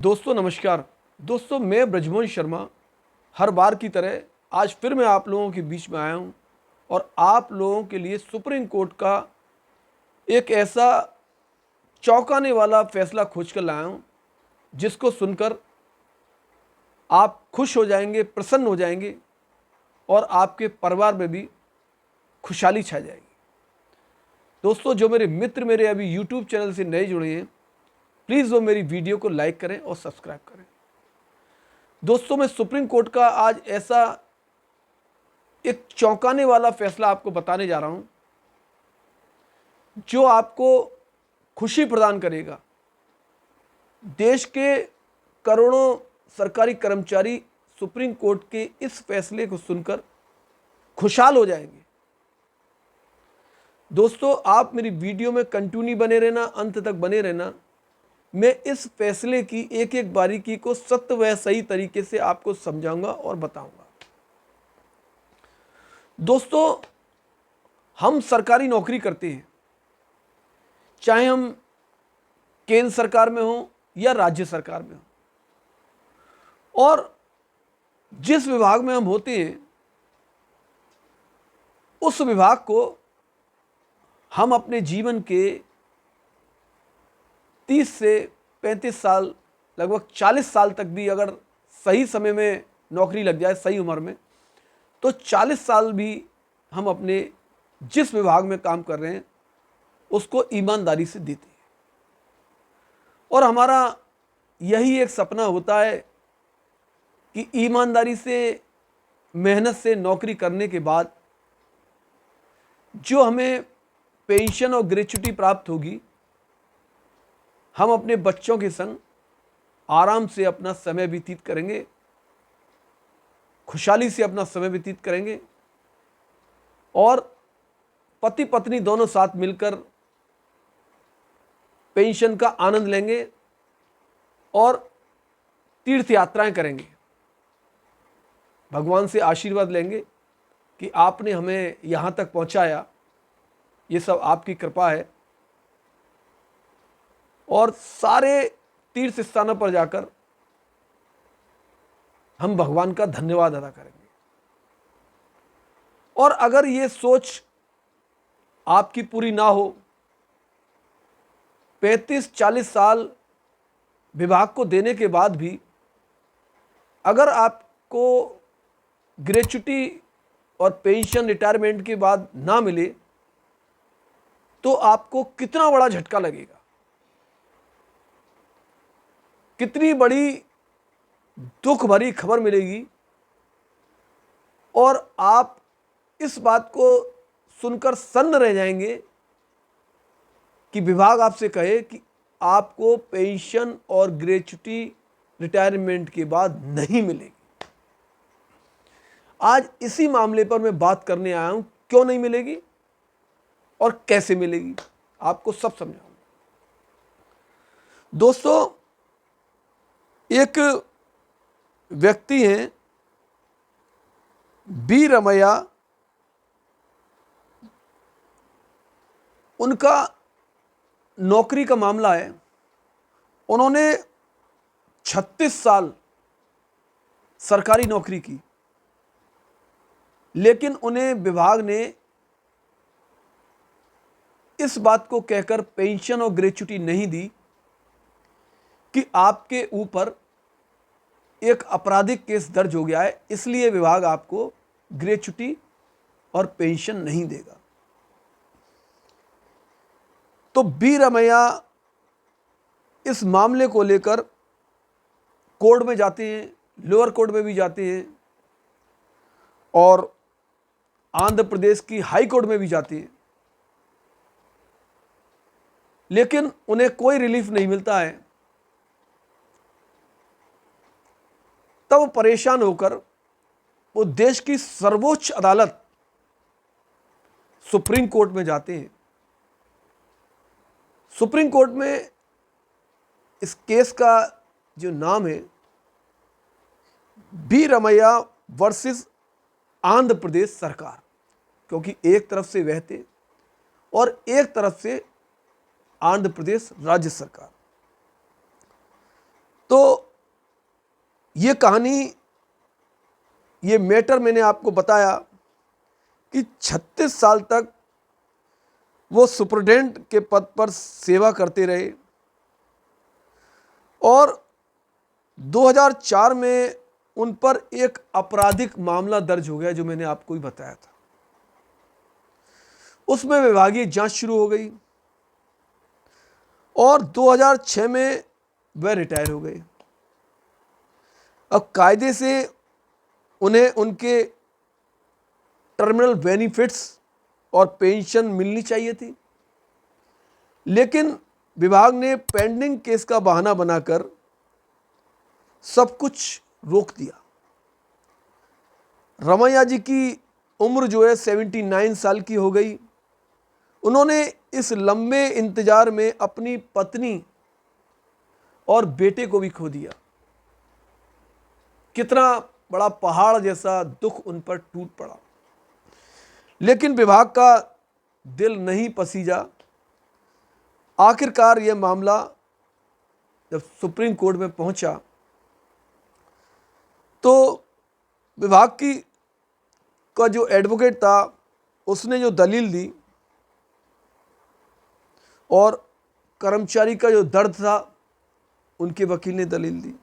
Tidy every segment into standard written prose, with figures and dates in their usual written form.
दोस्तों नमस्कार। दोस्तों मैं ब्रजमोहन शर्मा हर बार की तरह आज फिर मैं आप लोगों के बीच में आया हूं और आप लोगों के लिए सुप्रीम कोर्ट का एक ऐसा चौंकाने वाला फैसला खोज कर लाया हूं जिसको सुनकर आप खुश हो जाएंगे, प्रसन्न हो जाएंगे और आपके परिवार में भी खुशहाली छा जाएगी। दोस्तों जो मेरे मित्र मेरे अभी यूट्यूब चैनल से नए जुड़े हैं, प्लीज़ वो मेरी वीडियो को लाइक करें और सब्सक्राइब करें। दोस्तों मैं सुप्रीम कोर्ट का आज ऐसा एक चौंकाने वाला फैसला आपको बताने जा रहा हूं जो आपको खुशी प्रदान करेगा। देश के करोड़ों सरकारी कर्मचारी सुप्रीम कोर्ट के इस फैसले को सुनकर खुशहाल हो जाएंगे। दोस्तों आप मेरी वीडियो में कंटिन्यू बने रहना, अंत तक बने रहना। मैं इस फैसले की एक एक बारीकी को सत्य व सही तरीके से आपको समझाऊंगा और बताऊंगा। दोस्तों हम सरकारी नौकरी करते हैं, चाहे हम केंद्र सरकार में हो या राज्य सरकार में हो, और जिस विभाग में हम होते हैं उस विभाग को हम अपने जीवन के 30 से 35 साल, लगभग 40 साल तक भी अगर सही समय में नौकरी लग जाए, सही उम्र में, तो 40 साल भी हम अपने जिस विभाग में काम कर रहे हैं उसको ईमानदारी से देते हैं। और हमारा यही एक सपना होता है कि ईमानदारी से, मेहनत से नौकरी करने के बाद जो हमें पेंशन और ग्रेच्युटी प्राप्त होगी, हम अपने बच्चों के संग आराम से अपना समय व्यतीत करेंगे, खुशहाली से अपना समय व्यतीत करेंगे और पति पत्नी दोनों साथ मिलकर पेंशन का आनंद लेंगे और तीर्थ यात्राएं करेंगे। भगवान से आशीर्वाद लेंगे कि आपने हमें यहाँ तक पहुँचाया, ये सब आपकी कृपा है। और सारे तीर्थ स्थानों पर जाकर हम भगवान का धन्यवाद अदा करेंगे। और अगर ये सोच आपकी पूरी ना हो, 35-40 साल विभाग को देने के बाद भी अगर आपको ग्रेच्युटी और पेंशन रिटायरमेंट के बाद ना मिले तो आपको कितना बड़ा झटका लगेगा, कितनी बड़ी दुख भरी खबर मिलेगी। और आप इस बात को सुनकर सन्न रह जाएंगे कि विभाग आपसे कहे कि आपको पेंशन और ग्रेच्युटी रिटायरमेंट के बाद नहीं मिलेगी। आज इसी मामले पर मैं बात करने आया हूं, क्यों नहीं मिलेगी और कैसे मिलेगी, आपको सब समझाऊंगा। दोस्तों एक व्यक्ति हैं बी रमैया, उनका नौकरी का मामला है। उन्होंने 36 साल सरकारी नौकरी की, लेकिन उन्हें विभाग ने इस बात को कहकर पेंशन और ग्रेच्युटी नहीं दी कि आपके ऊपर एक आपराधिक केस दर्ज हो गया है, इसलिए विभाग आपको ग्रेच्युटी और पेंशन नहीं देगा। तो बी रमैया इस मामले को लेकर कोर्ट में जाते हैं, लोअर कोर्ट में भी जाते हैं और आंध्र प्रदेश की हाई कोर्ट में भी जाते हैं, लेकिन उन्हें कोई रिलीफ नहीं मिलता है। तब परेशान होकर वो देश की सर्वोच्च अदालत सुप्रीम कोर्ट में जाते हैं। सुप्रीम कोर्ट में इस केस का जो नाम है बी रमैया वर्सेस आंध्र प्रदेश सरकार, क्योंकि एक तरफ से वह थे और एक तरफ से आंध्र प्रदेश राज्य सरकार। तो ये कहानी, ये मैटर मैंने आपको बताया कि 36 साल तक वो सुपरिटेंडेंट के पद पर सेवा करते रहे और 2004 में उन पर एक आपराधिक मामला दर्ज हो गया, जो मैंने आपको ही बताया था। उसमें विभागीय जांच शुरू हो गई और 2006 में वह रिटायर हो गए। अब कायदे से उन्हें उनके टर्मिनल बेनिफिट्स और पेंशन मिलनी चाहिए थी, लेकिन विभाग ने पेंडिंग केस का बहाना बनाकर सब कुछ रोक दिया। रमैया जी की उम्र जो है 79 साल की हो गई। उन्होंने इस लंबे इंतजार में अपनी पत्नी और बेटे को भी खो दिया। कितना बड़ा पहाड़ जैसा दुख उन पर टूट पड़ा, लेकिन विभाग का दिल नहीं पसीजा। आखिरकार यह मामला जब सुप्रीम कोर्ट में पहुंचा तो विभाग का जो एडवोकेट था उसने जो दलील दी और कर्मचारी का जो दर्द था उनके वकील ने दलील दी।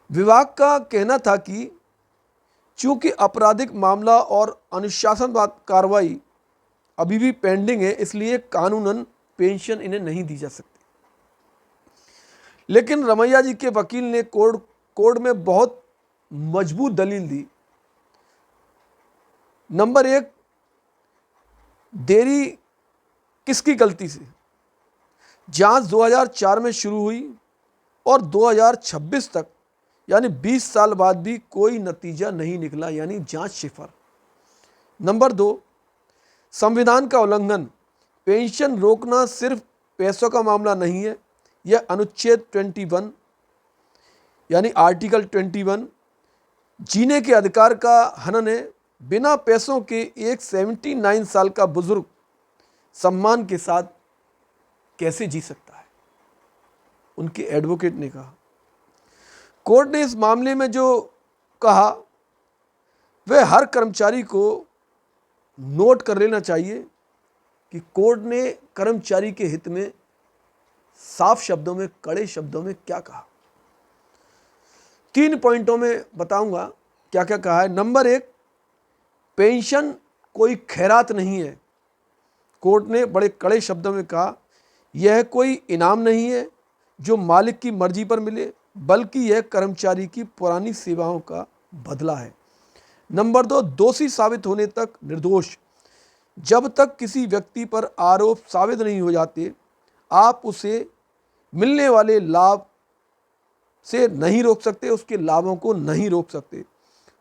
विभाग का कहना था कि चूंकि आपराधिक मामला और अनुशासनबद्ध कार्रवाई अभी भी पेंडिंग है, इसलिए कानूनन पेंशन इन्हें नहीं दी जा सकती। लेकिन रमैया जी के वकील ने कोर्ट में बहुत मजबूत दलील दी। नंबर एक, देरी किसकी गलती से? जांच 2004 में शुरू हुई और 2026 तक यानी 20 साल बाद भी कोई नतीजा नहीं निकला, यानी जांच सिफर। नंबर दो, संविधान का उल्लंघन। पेंशन रोकना सिर्फ पैसों का मामला नहीं है, यह अनुच्छेद 21 यानी आर्टिकल 21 जीने के अधिकार का हनन है। बिना पैसों के एक 79 साल का बुजुर्ग सम्मान के साथ कैसे जी सकता है? उनके एडवोकेट ने कहा। कोर्ट ने इस मामले में जो कहा वह हर कर्मचारी को नोट कर लेना चाहिए कि कोर्ट ने कर्मचारी के हित में साफ शब्दों में, कड़े शब्दों में क्या कहा। 3 पॉइंटों में बताऊंगा क्या क्या कहा है। नंबर एक, पेंशन कोई खैरात नहीं है। कोर्ट ने बड़े कड़े शब्दों में कहा, यह कोई इनाम नहीं है जो मालिक की मर्जी पर मिले, बल्कि यह कर्मचारी की पुरानी सेवाओं का बदला है। नंबर दो, दोषी साबित होने तक निर्दोष। जब तक किसी व्यक्ति पर आरोप साबित नहीं हो जाते, आप उसे मिलने वाले लाभ से नहीं रोक सकते, उसके लाभों को नहीं रोक सकते।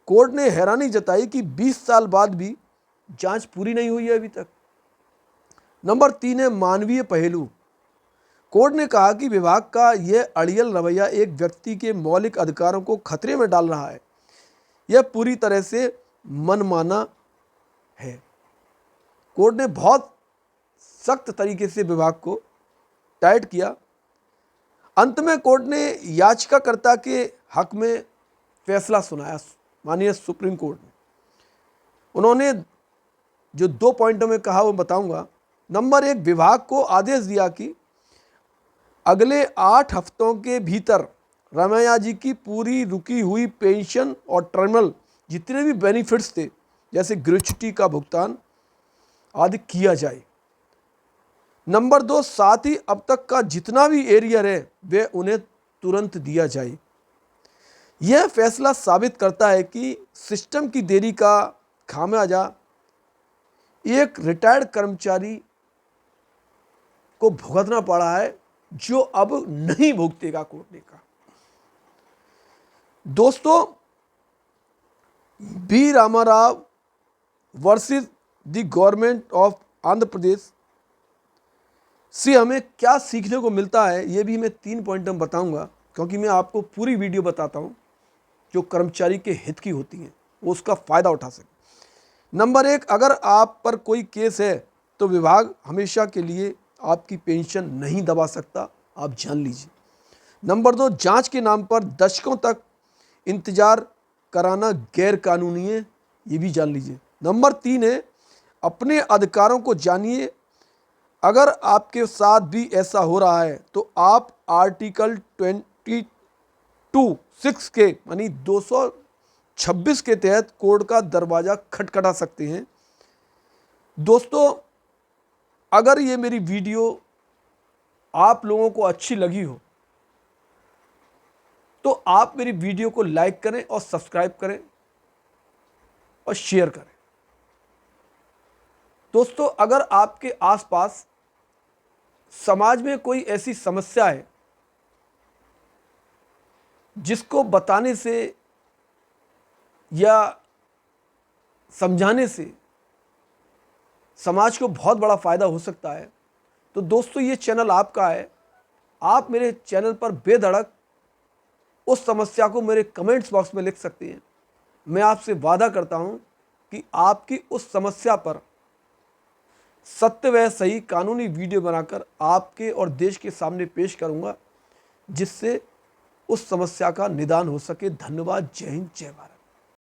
कोर्ट ने हैरानी जताई कि 20 साल बाद भी जांच पूरी नहीं हुई है अभी तक। नंबर 3 है मानवीय पहलू। कोर्ट ने कहा कि विभाग का यह अड़ियल रवैया एक व्यक्ति के मौलिक अधिकारों को खतरे में डाल रहा है। यह पूरी तरह से मनमाना है। कोर्ट ने बहुत सख्त तरीके से विभाग को टाइट किया। अंत में कोर्ट ने याचिकाकर्ता के हक में फैसला सुनाया, माननीय सुप्रीम कोर्ट ने। उन्होंने जो 2 पॉइंटों में कहा वो बताऊंगा। नंबर 1, विभाग को आदेश दिया कि अगले 8 हफ्तों के भीतर रमैया जी की पूरी रुकी हुई पेंशन और टर्मिनल जितने भी बेनिफिट्स थे, जैसे ग्रेच्युटी का भुगतान आदि किया जाए। नंबर 2, साथ ही अब तक का जितना भी एरियर है वे उन्हें तुरंत दिया जाए। यह फैसला साबित करता है कि सिस्टम की देरी का खामियाजा एक रिटायर्ड कर्मचारी को भुगतना पड़ा है, जो अब नहीं भुगतेगा, कोर्ट ने कहा। दोस्तों, B Ramarao versus the government of Andhra Pradesh से हमें क्या सीखने को मिलता है, ये भी मैं 3 पॉइंट में बताऊंगा, क्योंकि मैं आपको पूरी वीडियो बताता हूं जो कर्मचारी के हित की होती हैं, वो उसका फ़ायदा उठा सके। नंबर 1, अगर आप पर कोई केस है तो विभाग हमेशा के लिए आपकी पेंशन नहीं दबा सकता, आप जान लीजिए। नंबर 2, जांच के नाम पर दशकों तक इंतजार कराना गैर कानूनी है, ये भी जान लीजिए। नंबर 3 है, अपने अधिकारों को जानिए। अगर आपके साथ भी ऐसा हो रहा है तो आप आर्टिकल 22(6) के यानी 226 के तहत कोर्ट का दरवाजा खटखटा सकते हैं। दोस्तों, अगर ये मेरी वीडियो आप लोगों को अच्छी लगी हो तो आप मेरी वीडियो को लाइक करें और सब्सक्राइब करें और शेयर करें। दोस्तों, अगर आपके आसपास समाज में कोई ऐसी समस्या है जिसको बताने से या समझाने से समाज को बहुत बड़ा फायदा हो सकता है, तो दोस्तों ये चैनल आपका है। आप मेरे चैनल पर बेधड़क उस समस्या को मेरे कमेंट्स बॉक्स में लिख सकते हैं। मैं आपसे वादा करता हूं कि आपकी उस समस्या पर सत्य व सही कानूनी वीडियो बनाकर आपके और देश के सामने पेश करूंगा, जिससे उस समस्या का निदान हो सके। धन्यवाद। जय हिंद, जय भारत।